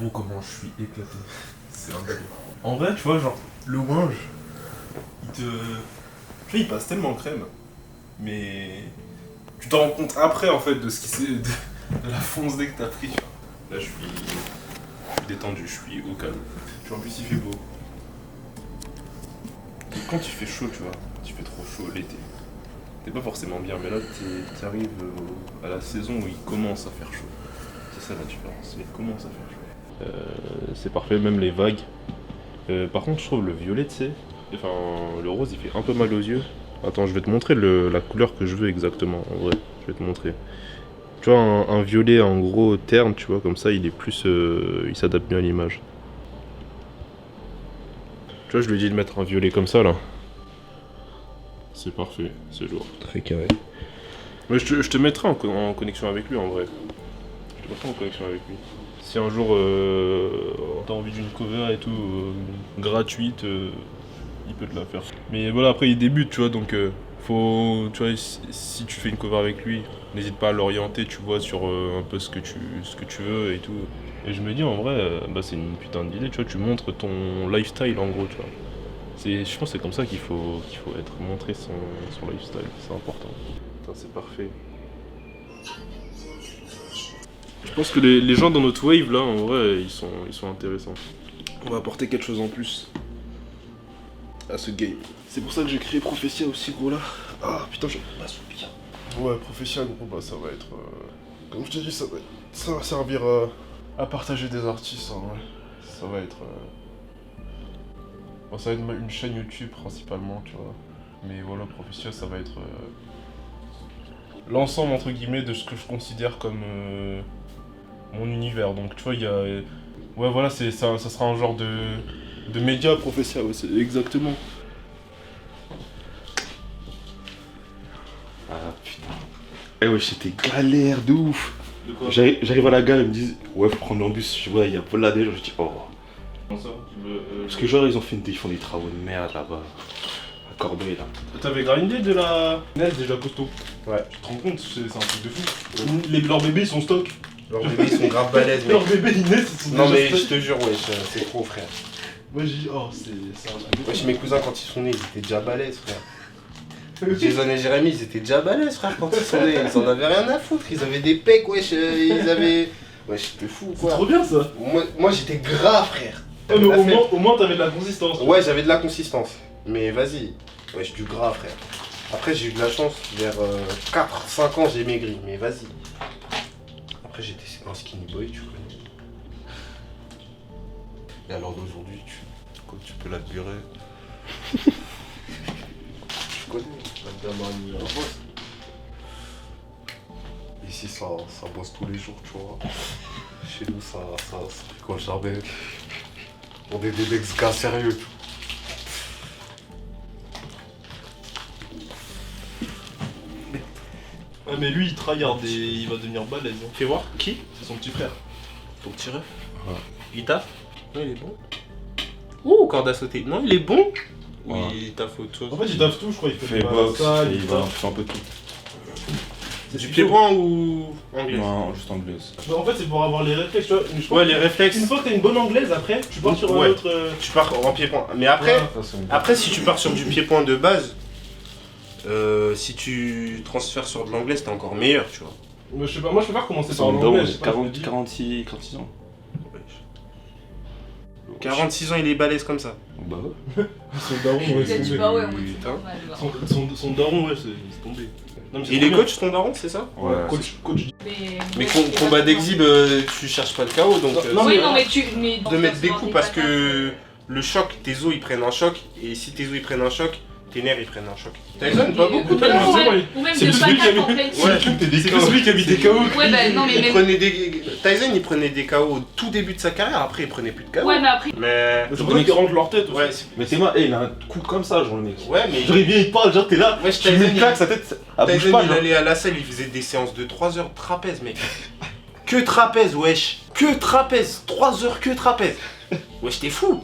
trop comment je suis éclaté. C'est un délire. En vrai, tu vois, genre, le ouinge, tu vois, il passe tellement crème. Mais tu t'en rends compte après, en fait, de ce qui s'est... de la fonce dès que t'as pris, tu vois. Là, je suis détendu, je suis au calme. Puis en plus, il fait beau. Et quand il fait chaud, tu vois, il fait trop chaud l'été. T'es pas forcément bien, mais là, t'arrives à la saison où il commence à faire chaud. C'est ça la différence, il commence à faire chaud. C'est parfait, même les vagues. Par contre, je trouve le violet, tu sais, enfin, le rose, il fait un peu mal aux yeux. Attends, je vais te montrer la couleur que je veux exactement, en vrai. Je vais te montrer. Tu vois, un violet en gros terne, tu vois, comme ça, il est plus... il s'adapte bien à l'image. Tu vois, je lui ai dit de mettre un violet comme ça, là. C'est parfait, c'est lourd. Très carré. Mais je te mettrai en connexion avec lui, en vrai. Je te mettrai en connexion avec lui. Si un jour t'as envie d'une cover et tout, gratuite, il peut te la faire. Mais voilà, après il débute, tu vois, donc faut, tu vois, si tu fais une cover avec lui, n'hésite pas à l'orienter, tu vois, sur un peu ce que tu veux et tout. Et je me dis en vrai, bah c'est une putain d'idée, tu vois, tu montres ton lifestyle en gros, tu vois. Je pense que c'est comme ça qu'il faut être, montrer son lifestyle, c'est important. Putain, c'est parfait. Je pense que les gens dans notre wave là, en vrai, ils sont intéressants. On va apporter quelque chose en plus à ce game. C'est pour ça que j'ai créé Professia aussi, gros là. Ah putain, je passe bien. Ouais, Professia, gros, bah ça va être. Comme je t'ai dit, ça va servir à partager des artistes, en vrai. Ça va être. Bon, ça va être une chaîne YouTube principalement, tu vois. Mais voilà, Professia, ça va être. L'ensemble, entre guillemets, de ce que je considère comme. Mon univers, donc tu vois, il y a... Ouais, voilà, ça sera un genre de média Professia, ouais, c'est exactement. Ah putain. Eh ouais, c'était galère de ouf. De quoi? J'arrive à la gare, ils me disent ouais, faut prendre l'embus. Je vois, il y a Paul là déjà, je dis oh. Comment ça? Parce que genre, ils font des travaux de merde là-bas. À Corbeil là. T'avais grindé de la neige déjà costaud. Ouais. Tu te rends compte, c'est un truc de fou. Ouais. Leurs bébés, ils sont stock. Leurs bébés ils sont grave balèzes, mec. Leurs bébés, ils naissent, ils sont Non déjà mais stock. je te jure, wesh, c'est trop, frère. Moi j'ai dit, oh, c'est un truc de fou. Wesh, mes cousins quand ils sont nés, ils étaient déjà balèzes, frère. Jason et Jérémy, ils étaient déjà balèzes, frère, quand ils sont nés. Ils en avaient rien à foutre. Ils avaient des pecs, wesh, ils avaient. Wesh, c'était fou, C'est quoi. trop bien ça. Moi j'étais gras, frère. Ouais, mais au moins t'avais de la consistance. Ouais, j'avais de la consistance. Mais vas-y, wesh, du gras, frère. Après, j'ai eu de la chance, vers 4-5 ans, j'ai maigri, mais vas-y. Après, j'étais un skinny boy, tu connais. Et alors d'aujourd'hui, quand tu peux l'admirer. Tu connais, la gamme à bosse. Ici, ça bosse tous les jours, tu vois. Chez nous, ça rigole jamais. On est des gars sérieux, tu vois. Ouais, mais lui il tryhard et il va devenir balèze. Hein. Fais voir, qui? C'est son petit frère. Ton petit ref. Ouais. Il taffe? Non, il est bon. Ouh, corde à sauter. Non, il est bon. Oui, Ouais. il taffe autre chose. En fait, il taffe tout, je crois. Il fait Fait des box, massas, il va faire un peu tout. Du pied-point ou anglais? Non, juste anglaise. Mais en fait, c'est pour avoir les réflexes, tu vois. Je pense Ouais, que les réflexes. une fois que t'as une bonne anglaise, après, tu pars sur Ouais. un autre. Tu pars en pied-point. Mais après, Ouais. si tu pars sur du pied-point de base, si tu transfères sur de l'anglais, c'était encore meilleur, tu vois. Mais je sais pas, moi je préfère commencer par C'est l'anglais. je sais pas, je me 40, dis. 46 ans. 46 ans, il est balèze comme ça. Bah ouais. Son daron, ouais, Il a c'est dit tombé. bah ouais, moi Putain. je suis Son daron, ouais, c'est tombé. Non, mais c'est Il trop est bien. coach, ton daron, c'est ça? Ouais. Coach. Mais combat d'exhib, tu cherches pas le KO, donc... Non, Oui, mais- non, mais tu. Mais de mettre des coups parce que le choc, tes os ils prennent un choc, et si tes os ils prennent un choc, tes nerfs ils prennent un choc. Tyson, pas beaucoup. Ou même C'est de le pas celui qui a taper en mis- pleine C'est tête. celui qui a mis des KO. Ouais, bah non, mais Il même. prenait Tyson il prenait des KO au tout début de sa carrière, après il prenait plus de KO. Ouais, mais après. Mais. C'est pour ça qu'ils rangent leur tête aussi. Ouais, Mais c'est moi, il a un coup comme ça, genre le mec. ouais, mais. Genre il vient, il te parle, genre t'es là, Ouais, tu lui Tyson, claques sa tête, elle bouge Tyson pas, il genre. allait à la salle, il faisait des séances de 3 heures de trapèze, mec. Que trapèze, wesh. Que trapèze. 3 heures que trapèze. Wesh, t'es fou.